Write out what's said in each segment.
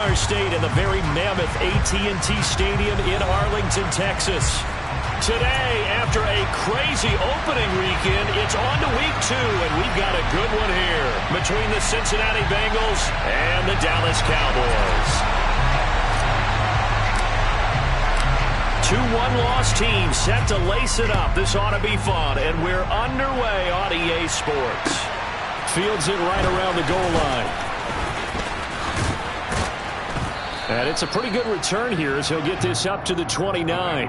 Our state in the very mammoth AT&T Stadium in Arlington, Texas. Today, after a crazy opening weekend, it's on to week 2, and we've got a good one here between the Cincinnati Bengals and the Dallas Cowboys. 2 one-loss teams set to lace it up. This ought to be fun, and we're underway on EA Sports. Fields it right around the goal line. And it's a pretty good return here as he'll get this up to the 29.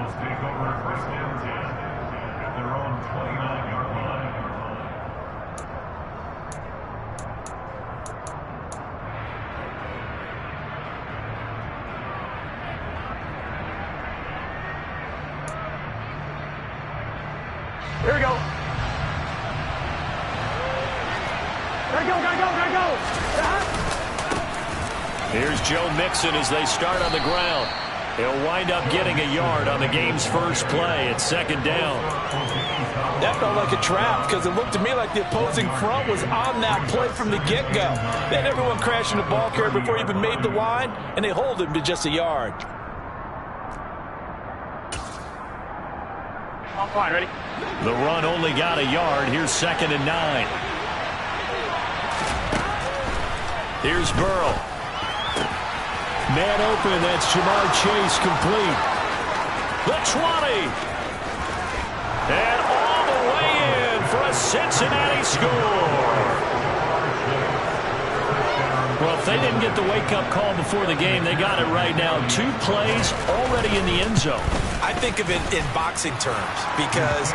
Here we go. Gotta go. Here's Joe Mixon as they start on the ground. He'll wind up getting a yard on the game's first play. It's second down. That felt like a trap because it looked to me like the opposing front was on that play from the get-go. They had everyone crashing the ball carrier before he even made the line, and they hold him to just a yard. I'm fine, ready? The run only got a yard. Here's 2nd and 9. Here's Burrow. Man open, that's Jamar Chase complete. The 20. And all the way in for a Cincinnati score. Well, if they didn't get the wake-up call before the game, they got it right now. 2 plays already in the end zone. I think of it in boxing terms because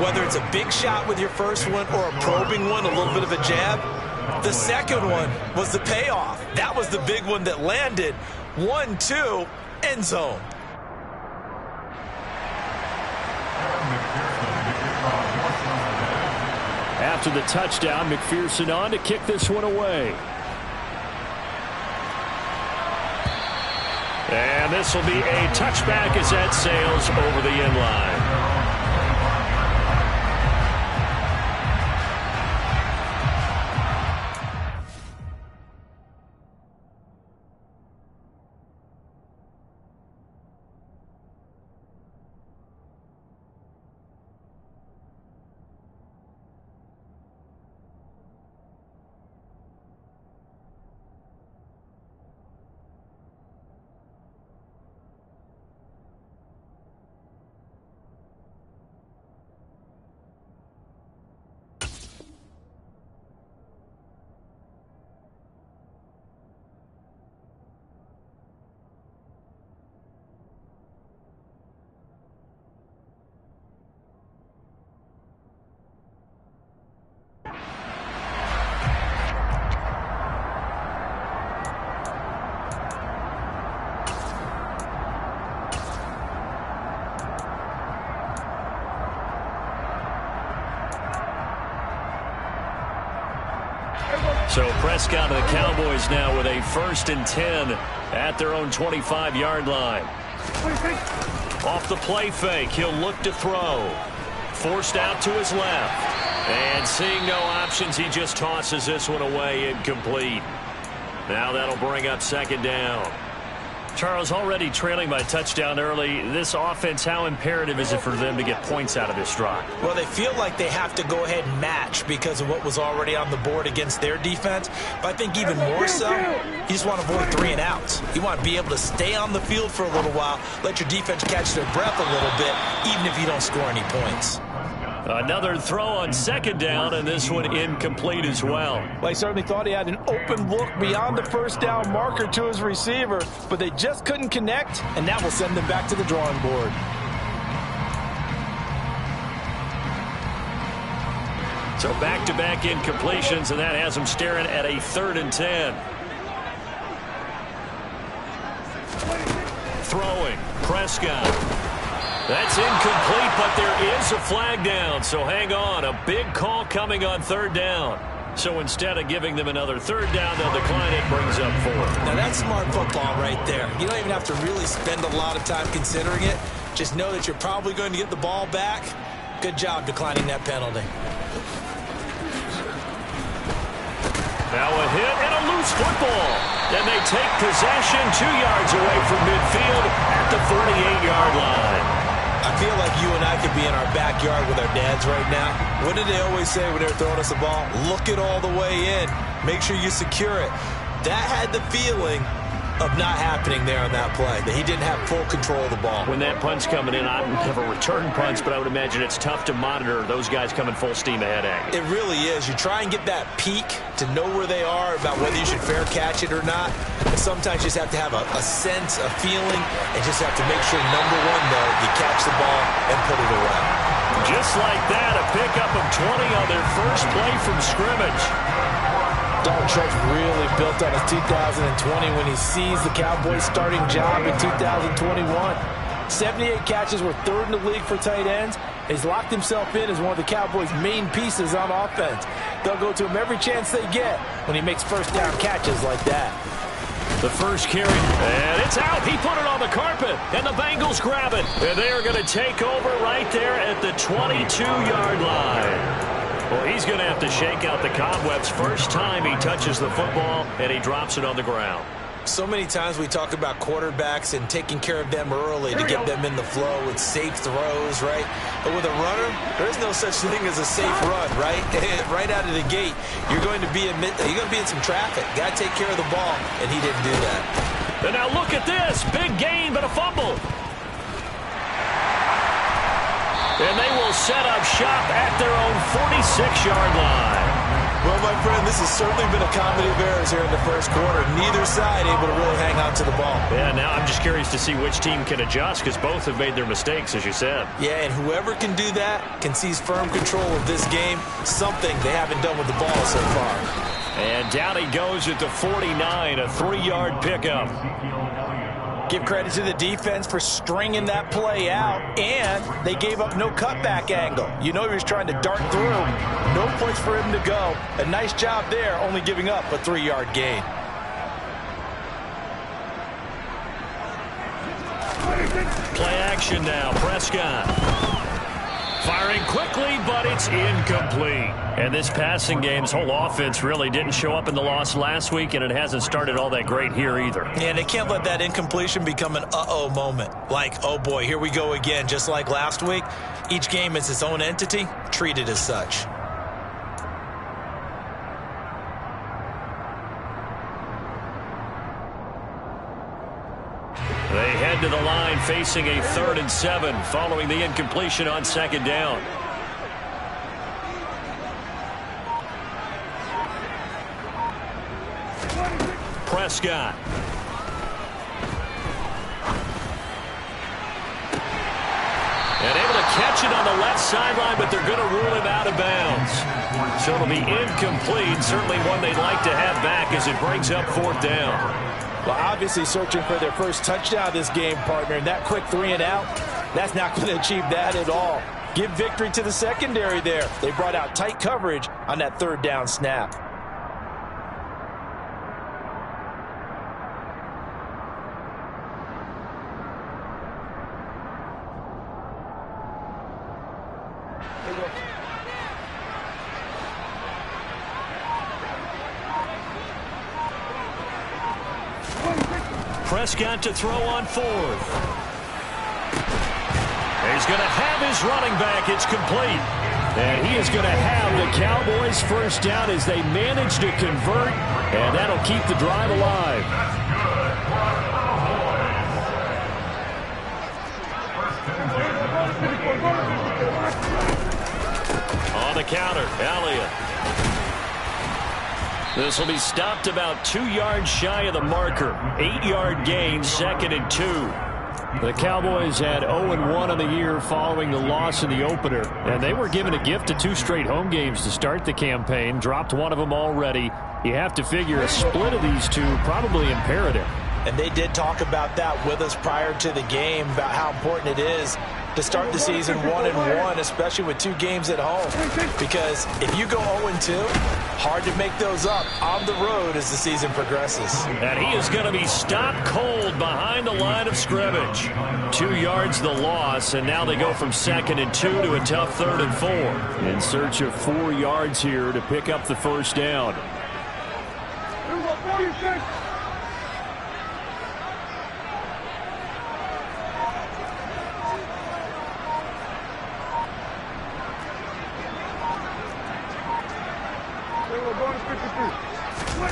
whether it's a big shot with your first one or a probing one, a little bit of a jab, the second one was the payoff. That was the big one that landed. 1-2, end zone. After the touchdown, McPherson on to kick this one away. And this will be a touchback as that sails over the end line. So Prescott and the Cowboys now with a 1st and 10 at their own 25-yard line. Off the play fake, he'll look to throw. Forced out to his left. And seeing no options, he just tosses this one away, incomplete. Now that'll bring up 2nd down. Charles, already trailing by touchdown early. This offense, how imperative is it for them to get points out of this drive? Well, they feel like they have to go ahead and match because of what was already on the board against their defense. But I think even more so, you just want to avoid 3 and outs. You want to be able to stay on the field for a little while, let your defense catch their breath a little bit, even if you don't score any points. Another throw on 2nd down, and this one incomplete as well. Well, he certainly thought he had an open look beyond the 1st down marker to his receiver, but they just couldn't connect, and that will send them back to the drawing board. So back-to-back incompletions, and that has them staring at a 3rd and 10. Throwing, Prescott. That's incomplete, but there is a flag down, so hang on. A big call coming on 3rd down. So instead of giving them another 3rd down, they'll decline it, brings up 4th. Now that's smart football right there. You don't even have to really spend a lot of time considering it. Just know that you're probably going to get the ball back. Good job declining that penalty. Now a hit and a loose football. And they take possession 2 yards away from midfield at the 48-yard line. I feel like you and I could be in our backyard with our dads right now. What did they always say when they were throwing us the ball? Look it all the way in. Make sure you secure it. That had the feeling of not happening there on that play, that he didn't have full control of the ball. When that punt's coming in, I don't have a return punch, but I would imagine it's tough to monitor those guys coming full steam ahead at you. It really is. You try and get that peek to know where they are, about whether you should fair catch it or not. But sometimes you just have to have a sense, a feeling, and just have to make sure, number one, though, you catch the ball and put it away. Just like that, a pickup of 20 on their first play from scrimmage. Dalton Schultz really built on his 2020 when he seized the Cowboys' starting job in 2021. 78 catches were third in the league for tight ends. He's locked himself in as one of the Cowboys' main pieces on offense. They'll go to him every chance they get when he makes first down catches like that. The first carry, and it's out. He put it on the carpet, and the Bengals grab it. And they are going to take over right there at the 22-yard line. Well, he's going to have to shake out the cobwebs first time he touches the football, and he drops it on the ground. So many times we talk about quarterbacks and taking care of them early to get them in the flow with safe throws, right? But with a runner, there's no such thing as a safe run, right? Right out of the gate, you're going to be in some traffic. Got to take care of the ball, and he didn't do that. And now look at this. Big gain, but a fumble. And they will set up shop at their own 46-yard line. Well, my friend, this has certainly been a comedy of errors here in the first quarter. Neither side able to really hang on to the ball. Yeah, now I'm just curious to see which team can adjust, because both have made their mistakes, as you said. Yeah, and whoever can do that can seize firm control of this game, something they haven't done with the ball so far. And down he goes at the 49, a 3-yard pickup. Give credit to the defense for stringing that play out, and they gave up no cutback angle. You know he was trying to dart through. No place for him to go. A nice job there, only giving up a 3-yard gain. Play action now. Prescott firing quickly, but it's incomplete. And this passing game's whole offense really didn't show up in the loss last week, and it hasn't started all that great here either. And they can't let that incompletion become an uh-oh moment. Like, oh boy, here we go again, just like last week. Each game is its own entity, treated as such. They head to the line facing a 3rd and 7 following the incompletion on 2nd down. Prescott. And able to catch it on the left sideline, but they're going to rule him out of bounds. So it'll be incomplete, certainly one they'd like to have back as it brings up 4th down. Well, obviously searching for their first touchdown this game, partner, and that quick 3 and out, that's not going to achieve that at all. Give victory to the secondary there. They brought out tight coverage on that 3rd down snap. Prescott to throw on 4th. He's going to have his running back. It's complete. And he is going to have the Cowboys first down as they manage to convert, and that'll keep the drive alive. On the counter, Elliott. This will be stopped about 2 yards shy of the marker. 8-yard gain, 2nd and 2. The Cowboys had 0-1 on the year following the loss in the opener, and they were given a gift of 2 straight home games to start the campaign. Dropped one of them already. You have to figure a split of these two probably imperative. And they did talk about that with us prior to the game, about how important it is to start the season 1-1, especially with 2 games at home. Because if you go 0-2, hard to make those up on the road as the season progresses. And he is going to be stopped cold behind the line of scrimmage. 2 yards the loss, and now they go from 2nd and 2 to a tough 3rd and 4. In search of 4 yards here to pick up the first down.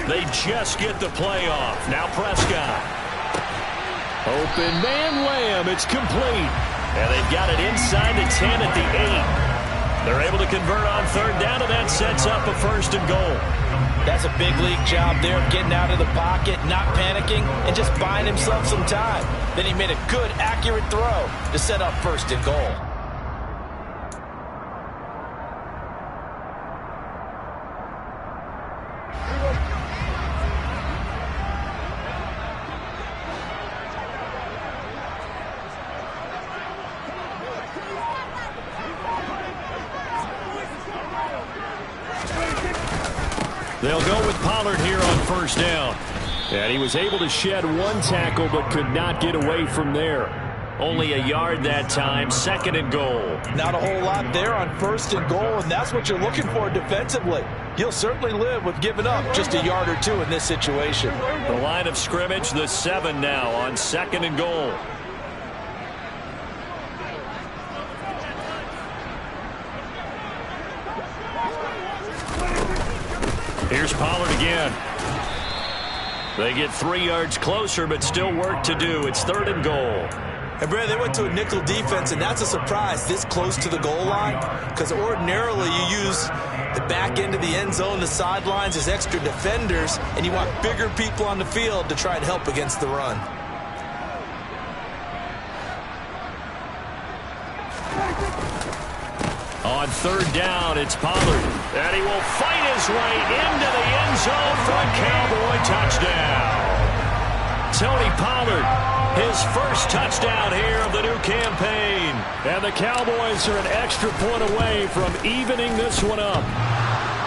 They just get the play off. Now Prescott. Open man Lamb. It's complete. And they've got it inside the 10 at the 8. They're able to convert on third down, and that sets up a 1st and goal. That's a big league job there of getting out of the pocket, not panicking, and just buying himself some time. Then he made a good, accurate throw to set up 1st and goal. They'll go with Pollard here on 1st down. And he was able to shed 1 tackle but could not get away from there. Only a yard that time, 2nd and goal. Not a whole lot there on 1st and goal, and that's what you're looking for defensively. He'll certainly live with giving up just a yard or 2 in this situation. The line of scrimmage, the 7 now on 2nd and goal. Here's Pollard again. They get 3 yards closer, but still work to do. It's 3rd and goal. And, Brad, they went to a nickel defense, and that's a surprise this close to the goal line, because ordinarily you use the back end of the end zone, the sidelines as extra defenders, and you want bigger people on the field to try and help against the run. On 3rd down, it's Pollard. And he will fight his way into the end zone for a Cowboy touchdown. Tony Pollard, his 1st touchdown here of the new campaign. And the Cowboys are an extra point away from evening this one up.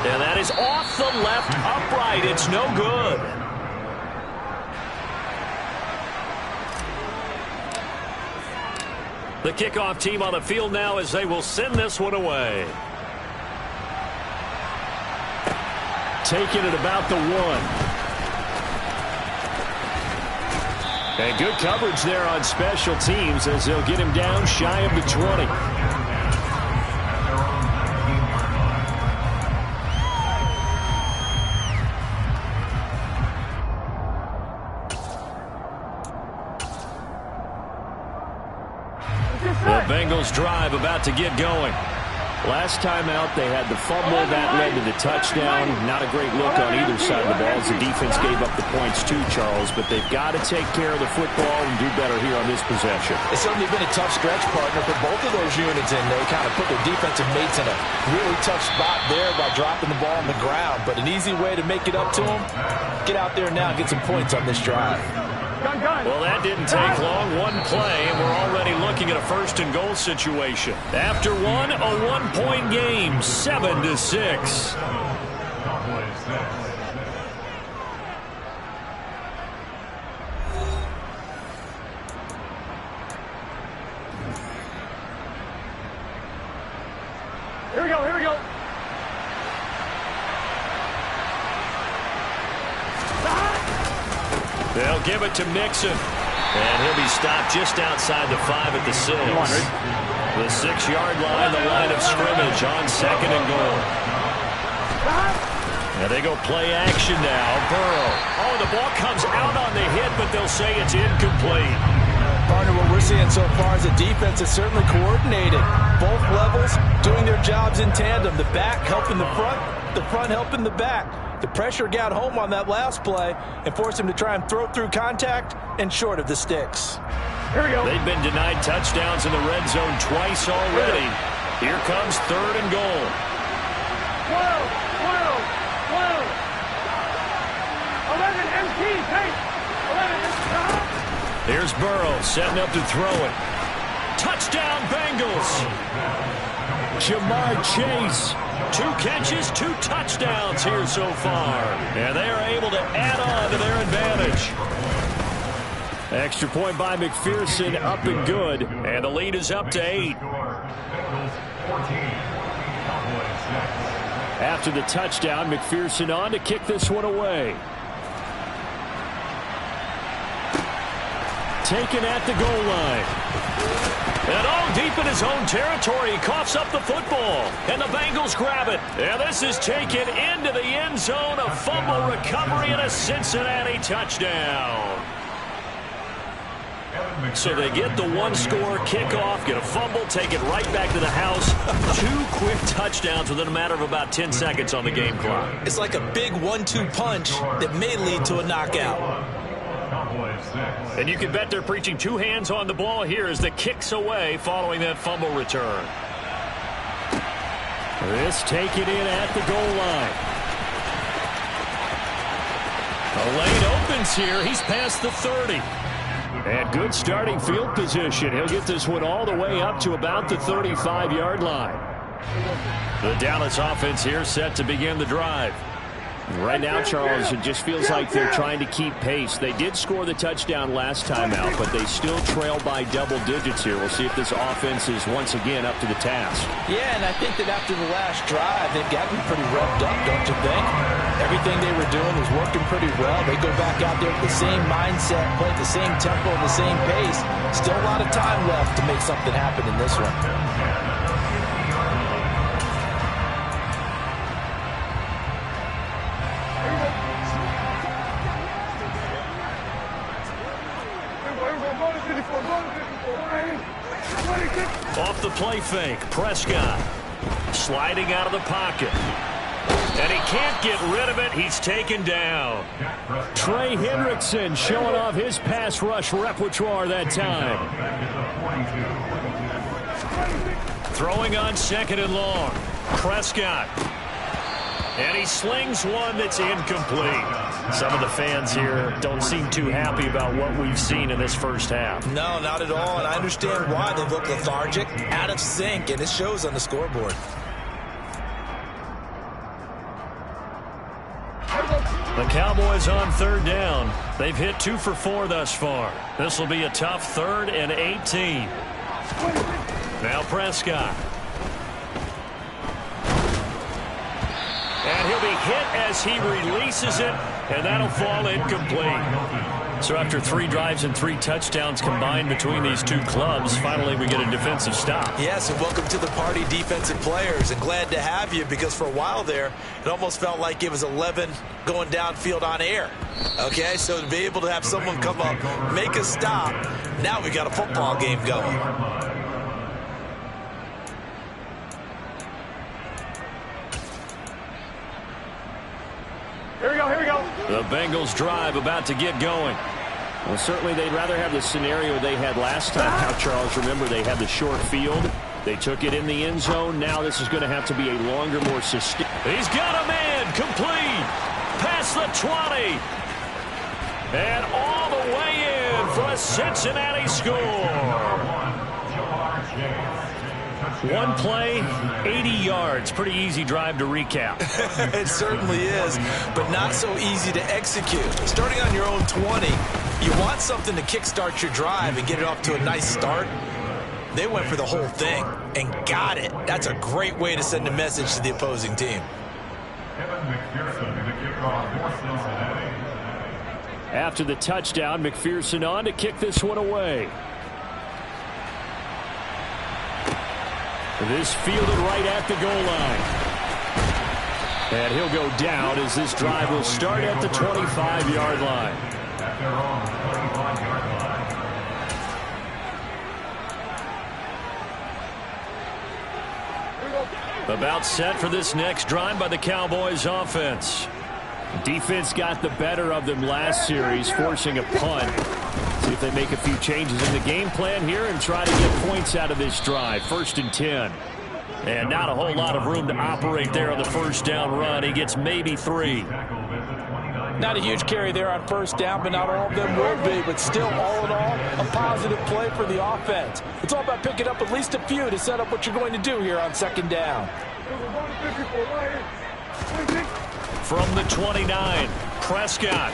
And that is off the left upright. It's no good. The kickoff team on the field now as they will send this one away. Taking it about the 1. And good coverage there on special teams as they'll get him down shy of the 20. The Bengals drive about to get going. Last time out, they had the fumble that led to the touchdown. Not a great look on either side of the ball as the defense gave up the points too, Charles. But they've got to take care of the football and do better here on this possession. It's certainly been a tough stretch, partner, for both of those units, and they kind of put their defensive mates in a really tough spot there by dropping the ball on the ground. But an easy way to make it up to them, get out there now and get some points on this drive. Well, that didn't take long. 1 play, and we're already looking at a 1st and goal situation. After 1, a 1-point game, 7-6. Here we go, here we go. They'll give it to Mixon. And he'll be stopped just outside the 5 at the 6. The 6-yard line, the line of scrimmage on 2nd and goal. And they go play action now. Burrow. Oh, the ball comes out on the hit, but they'll say it's incomplete. Partner, what we're seeing so far is the defense is certainly coordinated. Both levels doing their jobs in tandem. The back helping the front helping the back. The pressure got home on that last play and forced him to try and throw through contact and short of the sticks. Here we go. They've been denied touchdowns in the red zone twice already. Here comes 3rd and goal. 12, 11 MT, take. 11. Here's Burrow setting up to throw it. Touchdown, Bengals. Jamar Chase. 2 catches, 2 touchdowns here so far. And they are able to add on to their advantage. Extra point by McPherson, up and good. And the lead is up to 8. After the touchdown, McPherson on to kick this one away. taken at the goal line. And deep in his own territory, he coughs up the football. And the Bengals grab it. And this is taken into the end zone. A fumble recovery and a Cincinnati touchdown. So they get the one-score kickoff, get a fumble, take it right back to the house. 2 quick touchdowns within a matter of about 10 seconds on the game clock. It's like a big 1-2 punch that may lead to a knockout. And you can bet they're preaching 2 hands on the ball here as the kick's away following that fumble return. This taken in at the goal line. A lane opens here. He's past the 30. And good starting field position. He'll get this one all the way up to about the 35-yard line. The Dallas offense here set to begin the drive. Right now, Charles, it just feels like they're trying to keep pace. They did score the touchdown last time out, but they still trail by double digits here. We'll see if this offense is once again up to the task. Yeah, and I think that after the last drive, they've got to be pretty revved up, don't you think? Everything they were doing was working pretty well. They go back out there with the same mindset, play at the same tempo, the same pace. Still a lot of time left to make something happen in this one. Off the play fake, Prescott sliding out of the pocket. And he can't get rid of it. He's taken down. Trey Hendrickson showing off his pass rush repertoire that time. Throwing on 2nd and long. Prescott. And he slings one that's incomplete. Some of the fans here don't seem too happy about what we've seen in this first half. No, not at all, and I understand why. They look lethargic, out of sync, and it shows on the scoreboard. The Cowboys on 3rd down. They've hit 2 for 4 thus far. This will be a tough 3rd and 18. Now Prescott. And he'll be hit as he releases it, and that'll fall incomplete. So after 3 drives and 3 touchdowns combined between these 2 clubs, finally we get a defensive stop. Yes, and welcome to the party, defensive players, and glad to have you, because for a while there, it almost felt like it was 11 going downfield on air. Okay, so to be able to have someone come up, make a stop, now we got a football game going. Here we go, here we go. The Bengals drive about to get going. Well, certainly they'd rather have the scenario they had last time out, Charles. Remember, they had the short field. They took it in the end zone. Now this is going to have to be a longer, more sustained. He's got a man complete. Past the 20. And all the way in for a Cincinnati score. One play, 80 yards. Pretty easy drive to recap. It certainly is, but not so easy to execute. Starting on your own 20, you want something to kickstart your drive and get it off to a nice start. They went for the whole thing and got it. That's a great way to send a message to the opposing team. After the touchdown, McPherson on to kick this one away. This fielded right at the goal line. And he'll go down as this drive will start at the 25-yard line. About set for this next drive by the Cowboys offense. Defense got the better of them last series, forcing a punt. See if they make a few changes in the game plan here and try to get points out of this drive. 1st and 10. And not a whole lot of room to operate there on the first down run. He gets maybe 3. Not a huge carry there on 1st down, but not all of them will be. But still, all in all, a positive play for the offense. It's all about picking up at least a few to set up what you're going to do here on 2nd down. From the 29, Prescott.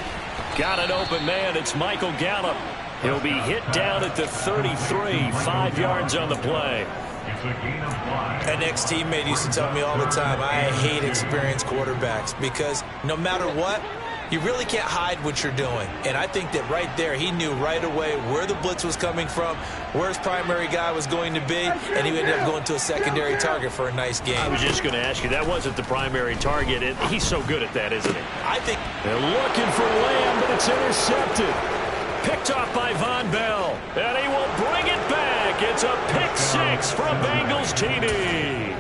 Got an open man. It's Michael Gallup. He'll be hit down at the 33, 5 yards on the play. An ex-teammate used to tell me all the time, I hate experienced quarterbacks because no matter what, You really can't hide what you're doing. And I think that right there, he knew right away where the blitz was coming from, where his primary guy was going to be, and he ended up going to a secondary target for a nice game. I was just going to ask you, that wasn't the primary target. He's so good at that, isn't he? I think they're looking for Lamb, but it's intercepted. Picked off by Von Bell, and he will bring it back. It's a pick six from Bengals TD.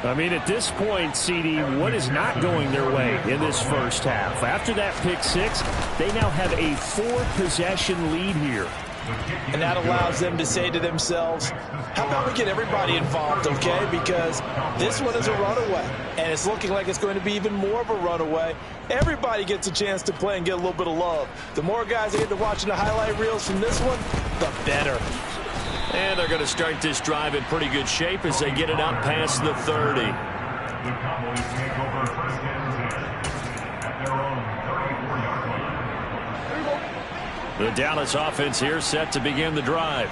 I mean, at this point, CD, what is not going their way in this first half? After that pick six, they now have a 4-possession lead here. And that allows them to say to themselves, how about we get everybody involved, okay? Because this one is a runaway, and it's looking like it's going to be even more of a runaway. Everybody gets a chance to play and get a little bit of love. The more guys that get to watching the highlight reels from this one, the better. And they're going to start this drive in pretty good shape as they get it out past the 30. The Cowboys take over first and 10 at their own 34-yard line. The Dallas offense here set to begin the drive.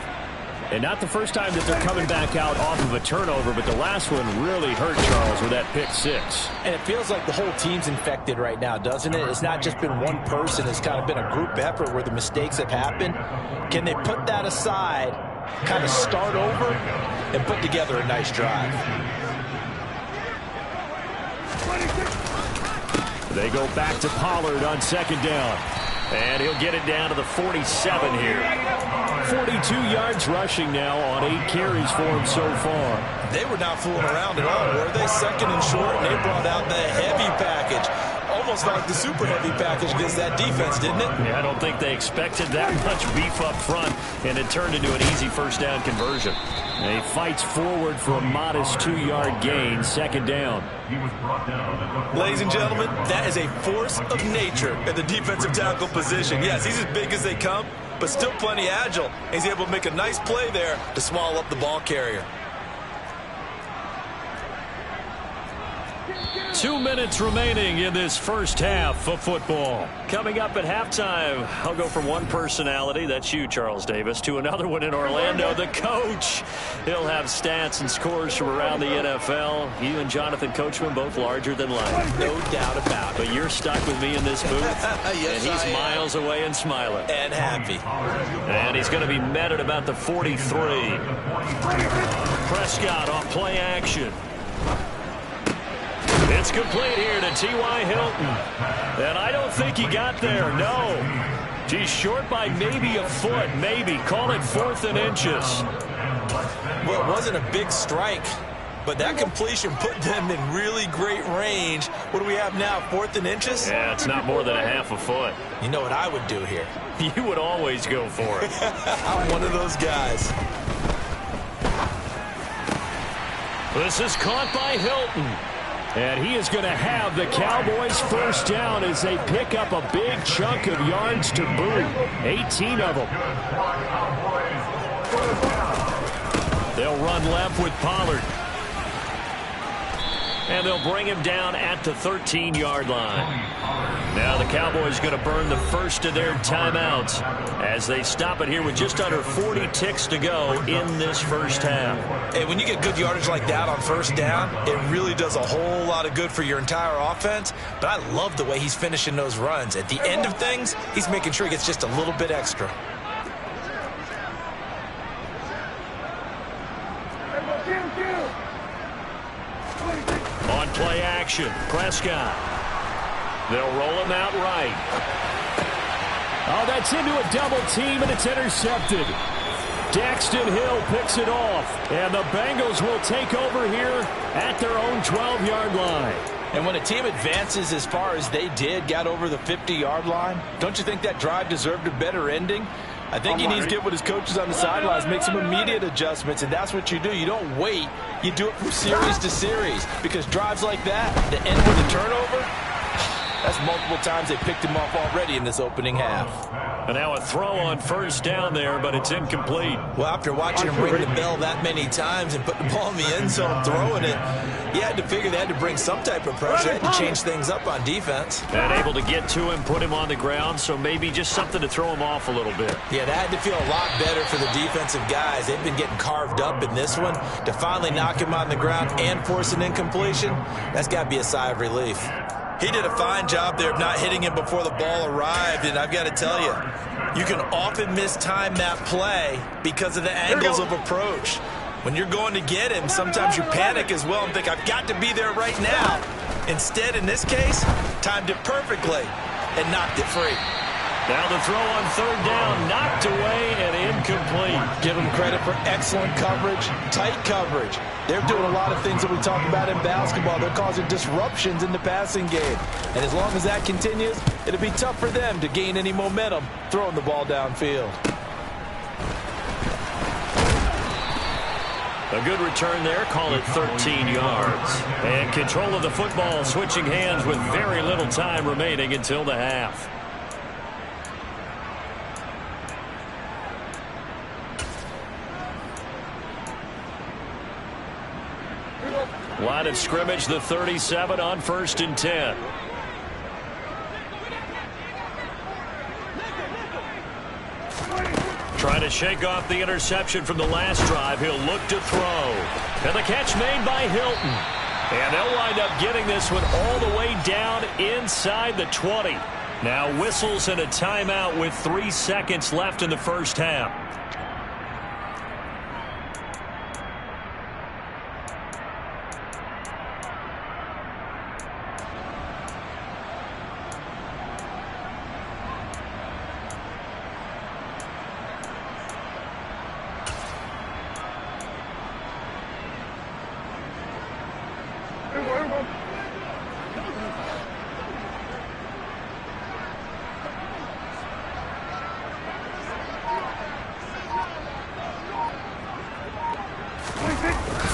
And not the first time that they're coming back out off of a turnover, but the last one really hurt Charles with that pick six. And it feels like the whole team's infected right now, doesn't it? It's not just been one person. It's kind of been a group effort where the mistakes have happened. Can they put that aside, kind of start over, and put together a nice drive? They go back to Pollard on second down. And he'll get it down to the 47 here. 42 yards rushing now on 8 carries for him so far. they were not fooling around at all, were they? Second and short, and they brought out the heavy package. Almost like the super heavy package against that defense, didn't it? Yeah, I don't think they expected that much beef up front, and it turned into an easy first down conversion. And he fights forward for a modest 2-yard gain, second down. Ladies and gentlemen, that is a force of nature at the defensive tackle position. Yes, he's as big as they come, but still plenty agile. He's able to make a nice play there to swallow up the ball carrier. 2 minutes remaining in this first half of football. Coming up at halftime, I'll go from one personality, that's you, Charles Davis, to another one in Orlando, the coach. He'll have stats and scores from around the NFL. You and Jonathan Coachman both larger than life. No doubt about it. But you're stuck with me in this booth, Yes, and he's miles away and smiling. And happy. And he's going to be met at about the 43. Prescott on play action. It's complete here to T.Y. Hilton. And I don't think he got there, no. He's short by maybe a foot, maybe. Call it 4th and inches. Well, it wasn't a big strike, but that completion put them in really great range. What do we have now, 4th and inches? Yeah, it's not more than a half a foot. You know what I would do here? You would always go for it. I'm one of those guys. This is caught by Hilton. And he is going to have the Cowboys first down as they pick up a big chunk of yards to boot. 18 of them. They'll run left with Pollard. And they'll bring him down at the 13-yard line. Now the Cowboys going to burn the first of their timeouts as they stop it here with just under 40 ticks to go in this first half. Hey, when you get good yardage like that on first down, it really does a whole lot of good for your entire offense. But I love the way he's finishing those runs. At the end of things, he's making sure he gets just a little bit extra. On play action, Prescott. They'll roll him out right. Oh, that's into a double team, and it's intercepted. Daxton Hill picks it off, and the Bengals will take over here at their own 12-yard line. And when a team advances as far as they did, got over the 50-yard line, don't you think that drive deserved a better ending? I think he needs to get with his coaches on the sidelines, make some immediate adjustments, and that's what you do. You don't wait. You do it from series to series, because drives like that, the end with a turnover, that's multiple times they picked him off already in this opening half. And now a throw on first down there, but it's incomplete. Well, after watching him ring the bell that many times and put the ball in the end zone, throwing it, you had to figure they had to bring some type of pressure. They had to change things up on defense. And able to get to him, put him on the ground, so maybe just something to throw him off a little bit. Yeah, that had to feel a lot better for the defensive guys. They've been getting carved up in this one. To finally knock him on the ground and force an incompletion, that's got to be a sigh of relief. He did a fine job there of not hitting him before the ball arrived, and I've got to tell you, you can often mistime that play because of the angles of approach. When you're going to get him, sometimes you panic as well and think, I've got to be there right now. Instead, in this case, timed it perfectly and knocked it free. Now the throw on third down, knocked away and incomplete. Give them credit for excellent coverage, tight coverage. They're doing a lot of things that we talk about in basketball. They're causing disruptions in the passing game. And as long as that continues, it'll be tough for them to gain any momentum throwing the ball downfield. A good return there, call it 13 yards. And control of the football, switching hands with very little time remaining until the half. Line of scrimmage, the 37 on 1st and 10. Trying to shake off the interception from the last drive. He'll look to throw. And the catch made by Hilton. And they'll wind up getting this one all the way down inside the 20. Now whistles and a timeout with 3 seconds left in the first half.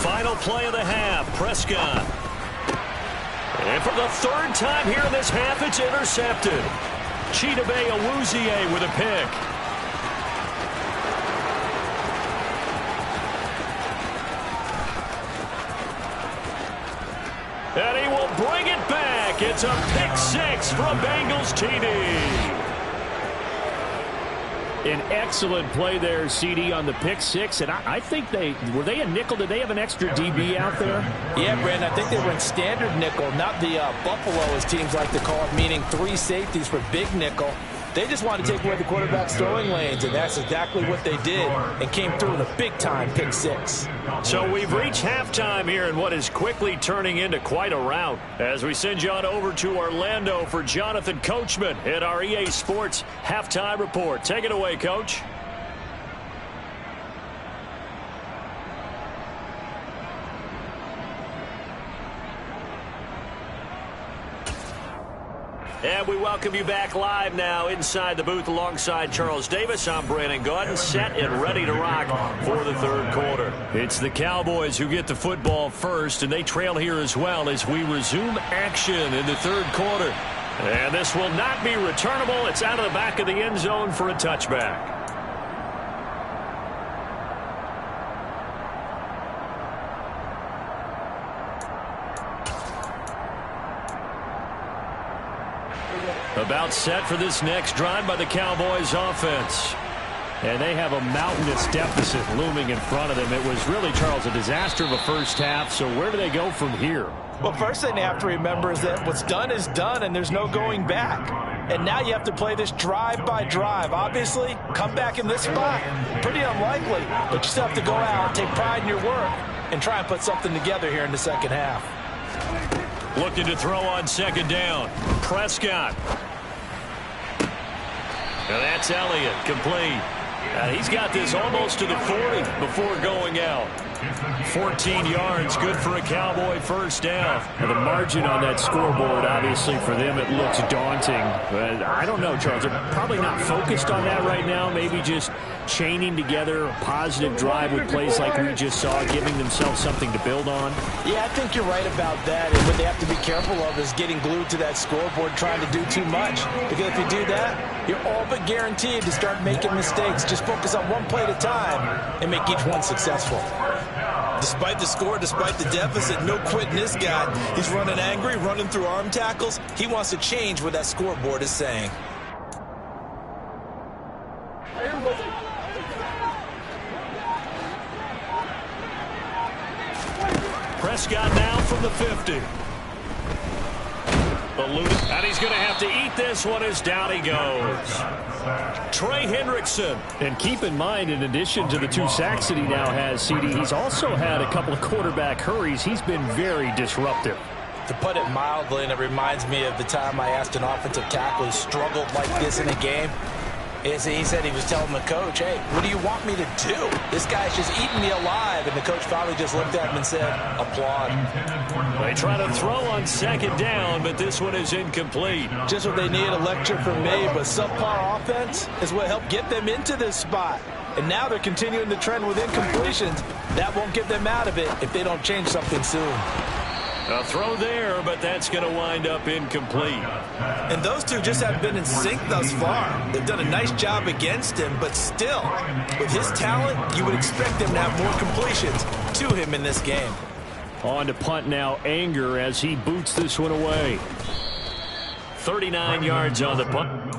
Final play of the half, Prescott. And for the third time here in this half, it's intercepted. Chidobe Awuzie with a pick. And he will bring it back. It's a pick six from Bengals TD. An excellent play there, CD, on the pick six. And I think were they a nickel? Did they have an extra DB out there? Yeah, Brandon, I think they were in standard nickel, not the Buffalo, as teams like to call it, meaning 3 safeties for big nickel. They just wanted to take away the quarterback's throwing lanes, and that's exactly what they did, and came through with a big-time pick six. So we've reached halftime here in what is quickly turning into quite a rout. As we send you on over to Orlando for Jonathan Coachman at our EA Sports Halftime Report. Take it away, Coach. And we welcome you back live now inside the booth alongside Charles Davis. I'm Brandon Gaudin, set and ready to rock for the third quarter. It's the Cowboys who get the football first, and they trail here as well as we resume action in the third quarter. And this will not be returnable. It's out of the back of the end zone for a touchback. About set for this next drive by the Cowboys offense. And they have a mountainous deficit looming in front of them. It was really, Charles, a disaster of a first half. So where do they go from here? Well, first thing they have to remember is that what's done is done, and there's no going back. And now you have to play this drive by drive. Obviously, come back in this spot, pretty unlikely. But you still have to go out, take pride in your work, and try and put something together here in the second half. Looking to throw on second down. Prescott. And that's Elliott, complete. He's got this almost to the 40 before going out. 14 yards, good for a Cowboy first down. And the margin on that scoreboard, obviously, for them, it looks daunting. But I don't know, Charles. They're probably not focused on that right now. Maybe just chaining together a positive drive with plays like we just saw, giving themselves something to build on. Yeah, I think you're right about that. And what they have to be careful of is getting glued to that scoreboard, trying to do too much. Because if you do that, you're all but guaranteed to start making mistakes. Just focus on one play at a time and make each one successful. Despite the score, despite the deficit, no quitting this guy. He's running angry, running through arm tackles. He wants to change what that scoreboard is saying. Prescott now from the 50. And he's going to have to eat this one as down he goes. Trey Hendrickson. And keep in mind, in addition to the 2 sacks that he now has, CD, he's also had a couple of quarterback hurries. He's been very disruptive. To put it mildly, and it reminds me of the time I asked an offensive tackle who struggled like this in a game, is he said he was telling the coach, hey, what do you want me to do? This guy's just eating me alive. And the coach finally just looked at him and said, applaud. They try to throw on 2nd down, but this one is incomplete. Just what they need, a lecture from me, but subpar offense is what helped get them into this spot. And now they're continuing the trend with incompletions. That won't get them out of it if they don't change something soon. A throw there, but that's going to wind up incomplete. And those two just haven't been in sync thus far. They've done a nice job against him, but still, with his talent, you would expect them to have more completions to him in this game. On to punt now, Anger, as he boots this one away. 39 yards on the punt.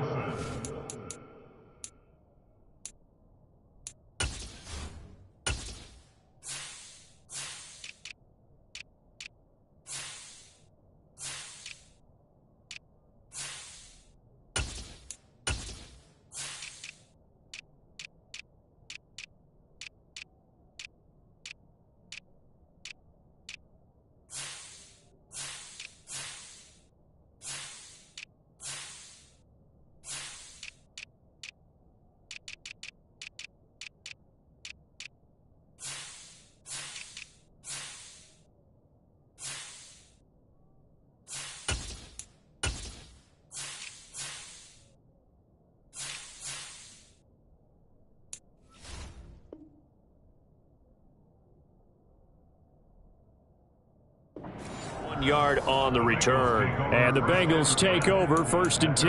Yard on the return, and the Bengals take over 1st and 10.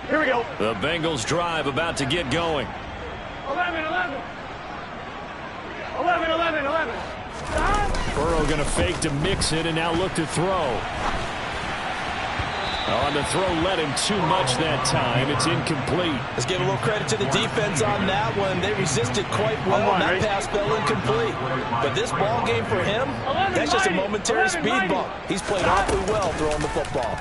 Here we go. The Bengals drive about to get going. 11. Burrow going to fake to mix it and now look to throw. On the throw, led him too much that time. It's incomplete. Let's give a little credit to the defense on that one. They resisted quite well, and that pass fell incomplete. But this ball game for him, that's just a momentary speed bump. He's played awfully well throwing the football.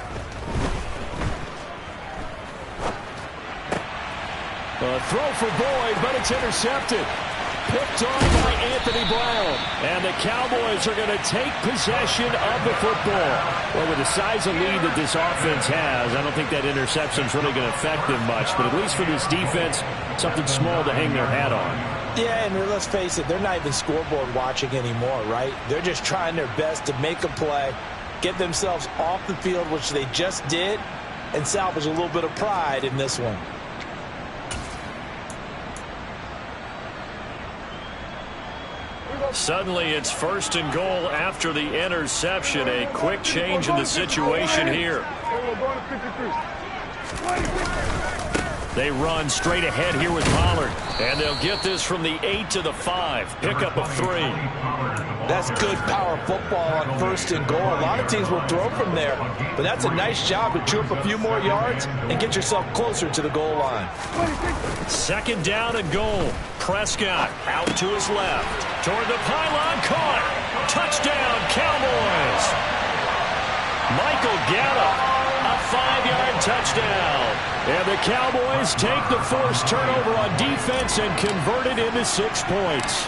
A throw for Boyd, but it's intercepted. Picked off by Anthony Brown. And the Cowboys are going to take possession of the football. Well, with the size of lead that this offense has, I don't think that interception is really going to affect them much. But at least for this defense, something small to hang their hat on. Yeah, and let's face it, they're not even scoreboard watching anymore, right? They're just trying their best to make a play, get themselves off the field, which they just did, and salvage a little bit of pride in this one. Suddenly, it's 1st and goal after the interception. A quick change in the situation here. They run straight ahead here with Pollard. And they'll get this from the 8 to the 5. Pickup of 3. That's good power football on 1st and goal. A lot of teams will throw from there. But that's a nice job to chew up a few more yards and get yourself closer to the goal line. 2nd down and goal. Prescott out to his left. Toward the pylon, caught. Touchdown, Cowboys. Michael Gallup, a 5-yard touchdown. And the Cowboys take the forced turnover on defense and convert it into 6 points.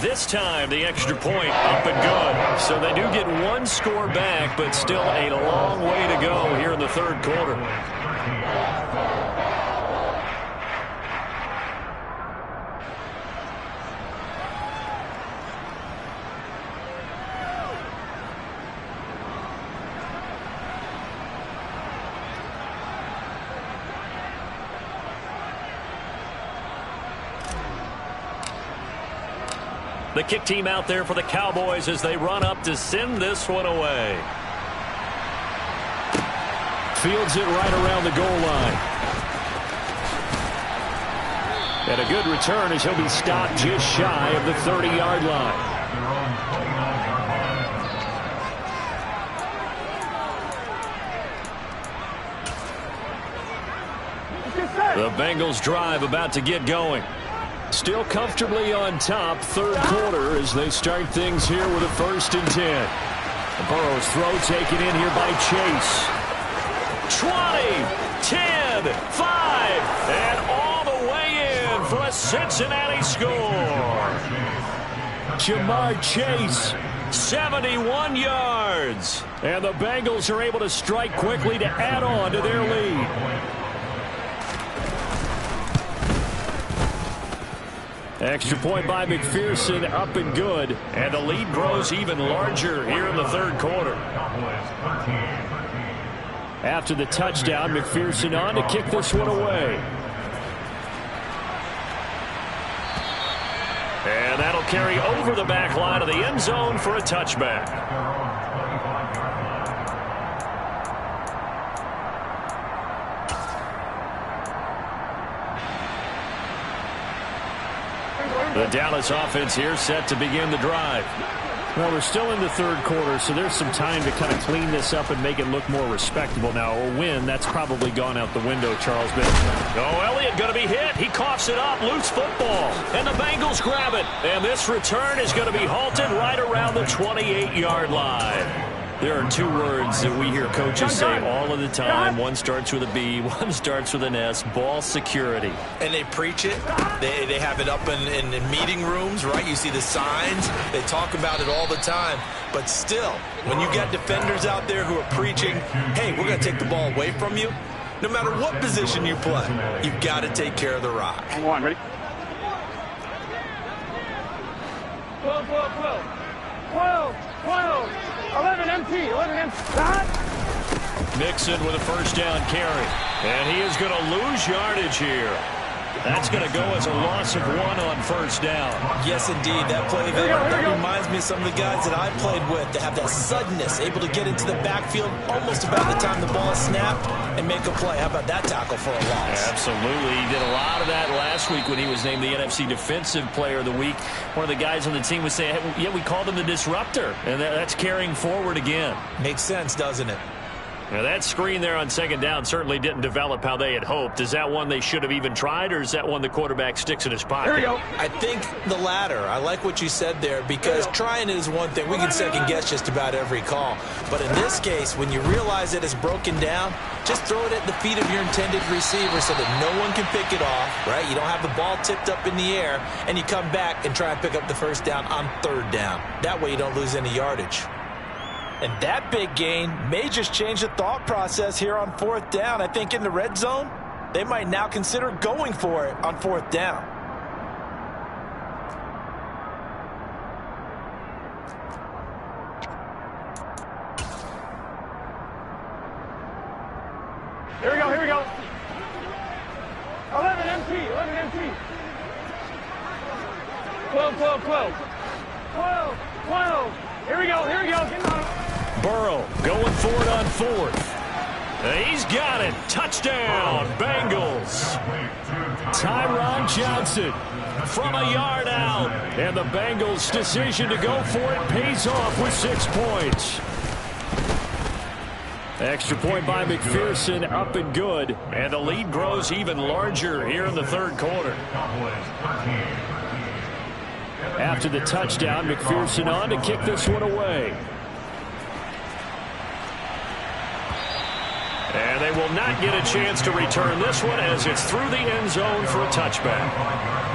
This time, the extra point up and good. So they do get 1 score back, but still a long way to go here in the 3rd quarter. The kick team out there for the Cowboys as they run up to send this one away. Fields it right around the goal line. And a good return as he'll be stopped just shy of the 30-yard line. The Bengals drive about to get going. Still comfortably on top, third quarter as they start things here with a 1st and 10. Burrow's throw taken in here by Chase. 20, 10, 5, and all the way in for a Cincinnati score. Jamar Chase, 71 yards. And the Bengals are able to strike quickly to add on to their lead. Extra point by McPherson, up and good. And the lead grows even larger here in the third quarter. After the touchdown, McPherson on to kick this one away. And that'll carry over the back line of the end zone for a touchback. The Dallas offense here set to begin the drive. Well, we're still in the third quarter, so there's some time to kind of clean this up and make it look more respectable now. A win, that's probably gone out the window, Charles. But Elliott going to be hit. He coughs it up. Loose football. And the Bengals grab it. And this return is going to be halted right around the 28-yard line. There are two words that we hear coaches say all of the time. One starts with a B, one starts with an S. Ball security. And they preach it. They have it up in meeting rooms, right? You see the signs. They talk about it all the time. But still, when you got defenders out there who are preaching, hey, we're going to take the ball away from you, no matter what position you play, you've got to take care of the rock. Come on, ready? 12, 12, 12. 12, 12. 11 empty, 11 empty. Mixon with a first down carry. And he is going to lose yardage here. That's going to go as a loss of 1 on first down. Yes, indeed. That play there, that reminds me of some of the guys that I played with that have that suddenness, able to get into the backfield almost about the time the ball is snapped and make a play. How about that tackle for a loss? Absolutely. He did a lot of that last week when he was named the NFC Defensive Player of the Week. One of the guys on the team was saying, hey, yeah, we called him the disruptor. And that's carrying forward again. Makes sense, doesn't it? Now, that screen there on second down certainly didn't develop how they had hoped. Is that one they should have even tried, or is that one the quarterback sticks in his pocket? Here we go. I think the latter. I like what you said there, because trying it is one thing. We can second-guess just about every call. But in this case, when you realize that it's broken down, just throw it at the feet of your intended receiver so that no one can pick it off, right? You don't have the ball tipped up in the air, and you come back and try and pick up the first down on third down. That way you don't lose any yardage. And that big gain may just change the thought process here on fourth down. I think in the red zone, they might now consider going for it on fourth down. Here we go, here we go. 11 empty, 11 empty. 12, 12, 12. 12, 12. Here we go, here we go. Get on. Burrow going for it on fourth. He's got it. Touchdown, Bengals. Tyron Johnson from a yard out. And the Bengals' decision to go for it pays off with 6 points. Extra point by McPherson, up and good. And the lead grows even larger here in the third quarter. After the touchdown, McPherson on to kick this one away. And they will not get a chance to return this one as it's through the end zone for a touchback.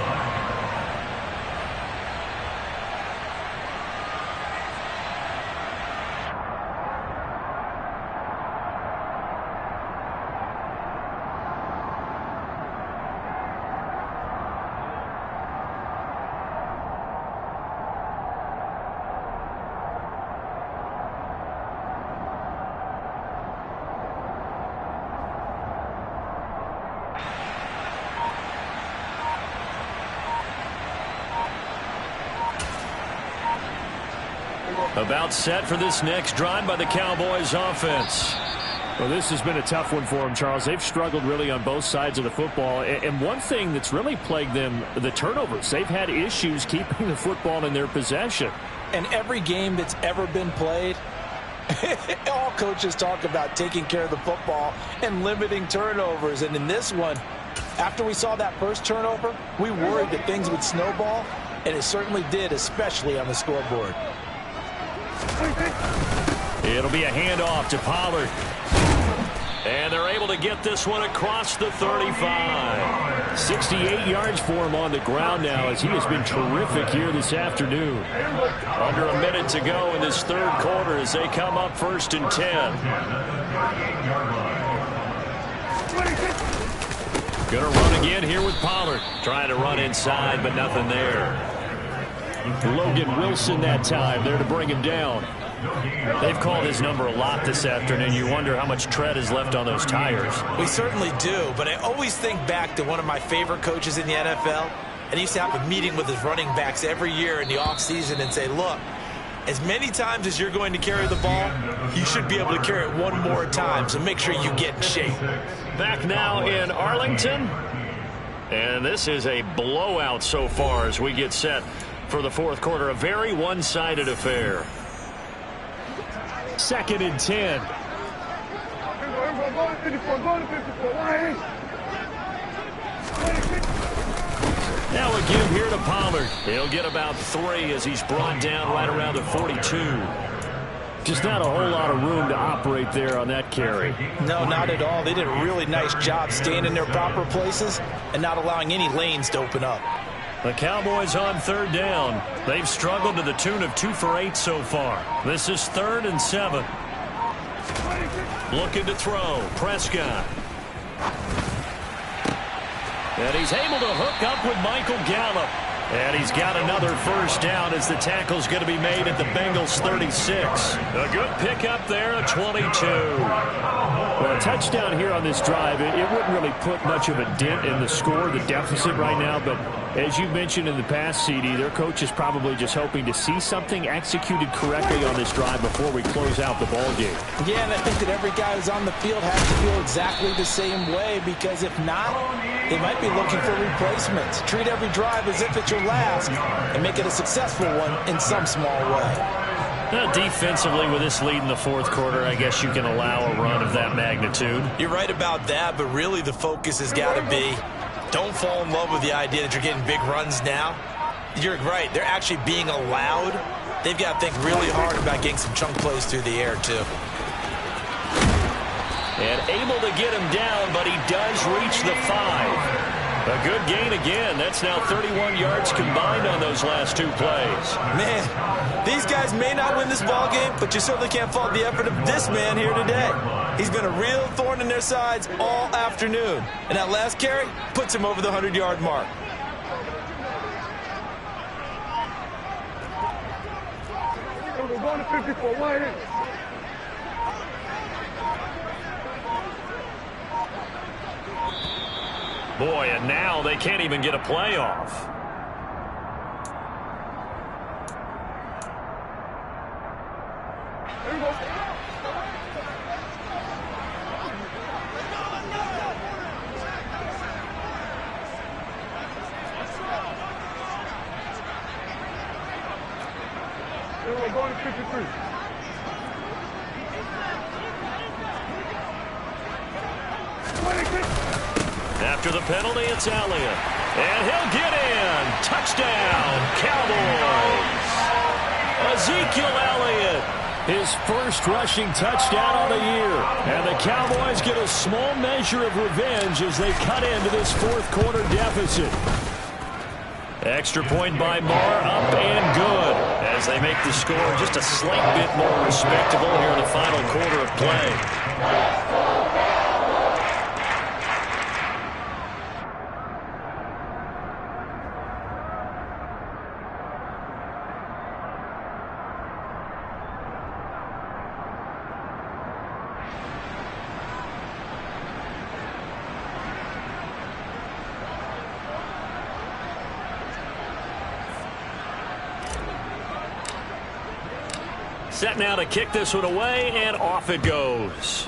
About set for this next drive by the Cowboys offense. Well, this has been a tough one for them, Charles. They've struggled really on both sides of the football. And one thing that's really plagued them, the turnovers. They've had issues keeping the football in their possession. And every game that's ever been played, all coaches talk about taking care of the football and limiting turnovers. And in this one, After we saw that first turnover, we worried that things would snowball, and it certainly did, especially on the scoreboard. It'll be a handoff to Pollard. And they're able to get this one across the 35. 68 yards for him on the ground now, as he has been terrific here this afternoon. Under a minute to go in this third quarter as they come up 1st and 10. Going to run again here with Pollard. Trying to run inside, but nothing there. Logan Wilson that time there to bring him down. They've called his number a lot this afternoon. You wonder how much tread is left on those tires. We certainly do, but I always think back to one of my favorite coaches in the NFL, and he used to have a meeting with his running backs every year in the offseason and say, look, as many times as you're going to carry the ball, you should be able to carry it one more time, so make sure you get in shape. Back now in Arlington, and this is a blowout so far as we get set for the fourth quarter. A very one-sided affair. 2nd and 10. Now a give here to Pollard. He'll get about 3 as he's brought down right around the 42. Just not a whole lot of room to operate there on that carry. No, not at all. They did a really nice job staying in their proper places and not allowing any lanes to open up. The Cowboys on 3rd down. They've struggled to the tune of 2 for 8 so far. This is 3rd and 7. Looking to throw. Prescott. And he's able to hook up with Michael Gallup. And he's got another first down as the tackle's going to be made at the Bengals 36. A good pickup there, a 22. Well, a touchdown here on this drive, it wouldn't really put much of a dent in the score, the deficit right now. But as you mentioned in the past, CD, their coach is probably just hoping to see something executed correctly on this drive before we close out the ball game. Yeah, and I think that every guy who's on the field has to feel exactly the same way, because if not, they might be looking for replacements. Treat every drive as if it's your last and make it a successful one in some small way. Defensively, with this lead in the fourth quarter, I guess you can allow a run of that magnitude. You're right about that, but really the focus has got to be, don't fall in love with the idea that you're getting big runs now. You're right. They're actually being allowed. They've got to think really hard about getting some chunk plays through the air, too. And able to get him down, but he does reach the 5. A good gain again. That's now 31 yards combined on those last 2 plays. Man, these guys may not win this ball game, but you certainly can't fault the effort of this man here today. He's been a real thorn in their sides all afternoon. And that last carry puts him over the 100-yard mark. We're going to 54. Wide in. Boy, and now they can't even get a playoff. There we go. We're going to 53. After the penalty, it's Elliott. And he'll get in. Touchdown, Cowboys. Ezekiel Elliott. His first rushing touchdown of the year. And the Cowboys get a small measure of revenge as they cut into this fourth quarter deficit. Extra point by Marr, up and good, as they make the score just a slight bit more respectable here in the final quarter of play. Set now to kick this one away, and off it goes.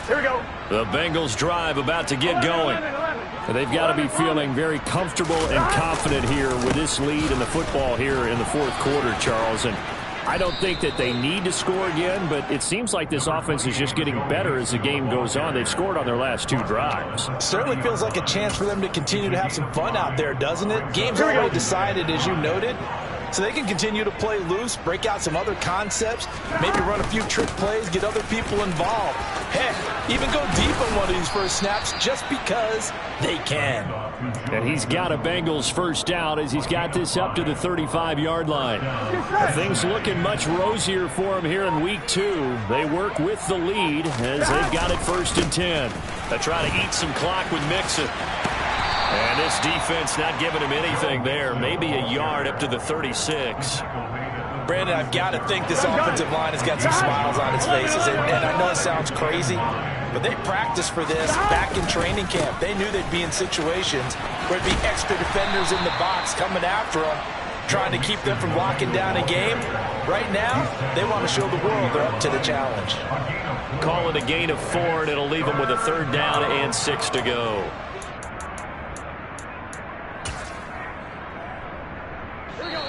Here we go. The Bengals drive about to get going. 11. They've got to be feeling very comfortable and confident here with this lead in the football here in the fourth quarter, Charles. And I don't think that they need to score again, but it seems like this offense is just getting better as the game goes on. They've scored on their last 2 drives. Certainly feels like a chance for them to continue to have some fun out there, doesn't it? Game's already decided, as you noted. So they can continue to play loose, break out some other concepts, maybe run a few trick plays, get other people involved. Heck, even go deep on one of these first snaps just because they can. And he's got a Bengals first down as he's got this up to the 35-yard line. Things looking much rosier for him here in week 2. They work with the lead as they've got it 1st and 10. They try to eat some clock with Mixon. And this defense not giving him anything there. Maybe a yard up to the 36. Brandon, I've got to think this offensive line has got some smiles on its faces. And I know it sounds crazy, but they practiced for this back in training camp. They knew they'd be in situations where there'd be extra defenders in the box coming after them, trying to keep them from locking down a game. Right now, they want to show the world they're up to the challenge. Call it a gain of 4, and it'll leave them with a 3rd down and 6 to go.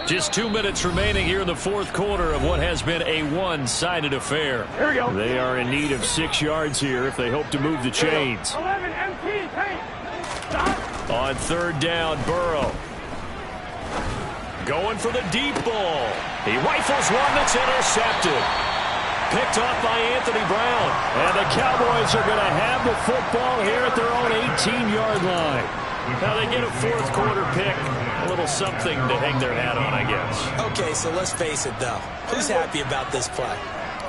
Just 2 minutes remaining here in the fourth quarter of what has been a one-sided affair. Here we go. They are in need of 6 yards here if they hope to move the chains. 11 MT. Tank. Stop. On 3rd down, Burrow. Going for the deep ball. He rifles one that's intercepted. Picked off by Anthony Brown. And the Cowboys are going to have the football here at their own 18-yard line. Now they get a fourth quarter pick. A little something to hang their hat on, I guess. Okay, so let's face it, though. Who's happy about this play?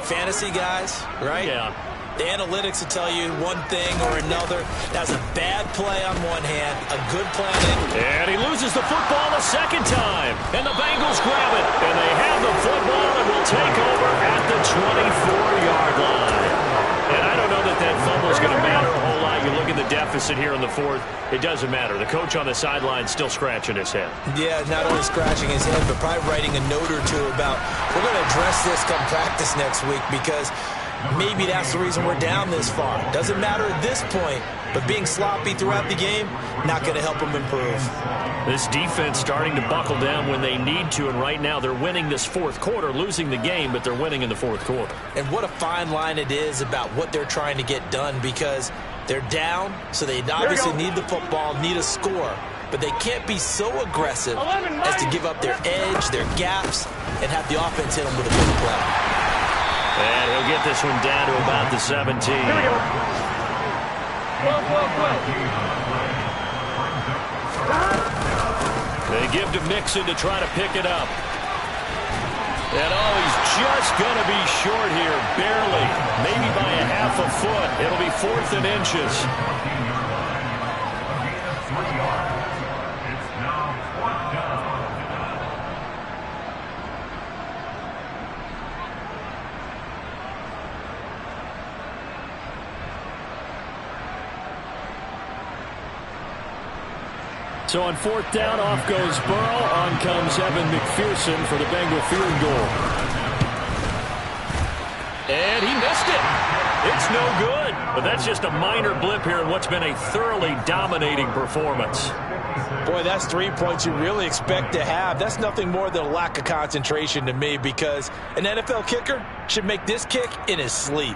Fantasy guys, right? Yeah. The analytics will tell you one thing or another. That's a bad play on one hand, a good play on it. And he loses the football a second time. And the Bengals grab it. And they have the football and will take over at the 24-yard line. And I don't know that that fumble is going to matter a whole lot. You look at the deficit here in the fourth. It doesn't matter. The coach on the sideline still scratching his head. Yeah, not only scratching his head, but probably writing a note or two about, we're going to address this come practice next week because maybe that's the reason we're down this far. Doesn't matter at this point, but being sloppy throughout the game, not going to help them improve. This defense starting to buckle down when they need to, and right now they're winning this fourth quarter, losing the game, but they're winning in the fourth quarter. And what a fine line it is about what they're trying to get done because they're down, so they obviously need the football, need a score. But they can't be so aggressive as to give up their edge, their gaps, and have the offense hit them with a big play. And he'll get this one down to about the 17. Here we go. 12. They give to Mixon to try to pick it up. And oh, he's just going to be short here, barely, maybe by a half a foot. It'll be 4th and inches. So on 4th down, off goes Burrow. On comes Evan McPherson for the Bengal field goal. And he missed it. It's no good. But that's just a minor blip here in what's been a thoroughly dominating performance. Boy, that's 3 points you really expect to have. That's nothing more than a lack of concentration to me because an NFL kicker should make this kick in his sleep.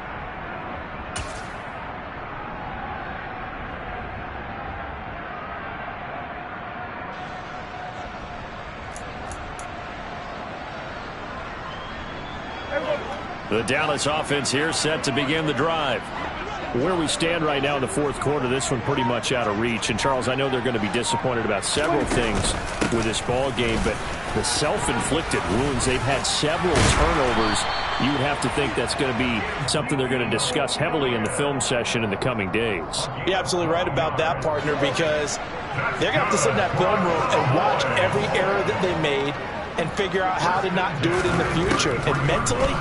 The Dallas offense here set to begin the drive. Where we stand right now in the fourth quarter, this one pretty much out of reach. And, Charles, I know they're going to be disappointed about several things with this ball game, but the self-inflicted wounds, they've had several turnovers. You would have to think that's going to be something they're going to discuss heavily in the film session in the coming days. You're absolutely right about that, partner, because they're going to have to sit in that film room and watch every error that they made and figure out how to not do it in the future. And mentally,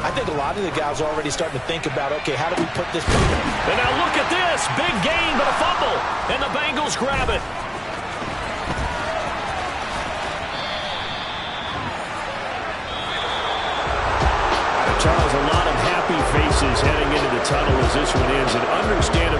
I think a lot of the guys are already starting to think about, okay, how do we put this together? And now look at this. Big gain, but a fumble. And the Bengals grab it. Charles, a lot of happy faces heading into the tunnel as this it is, and understandably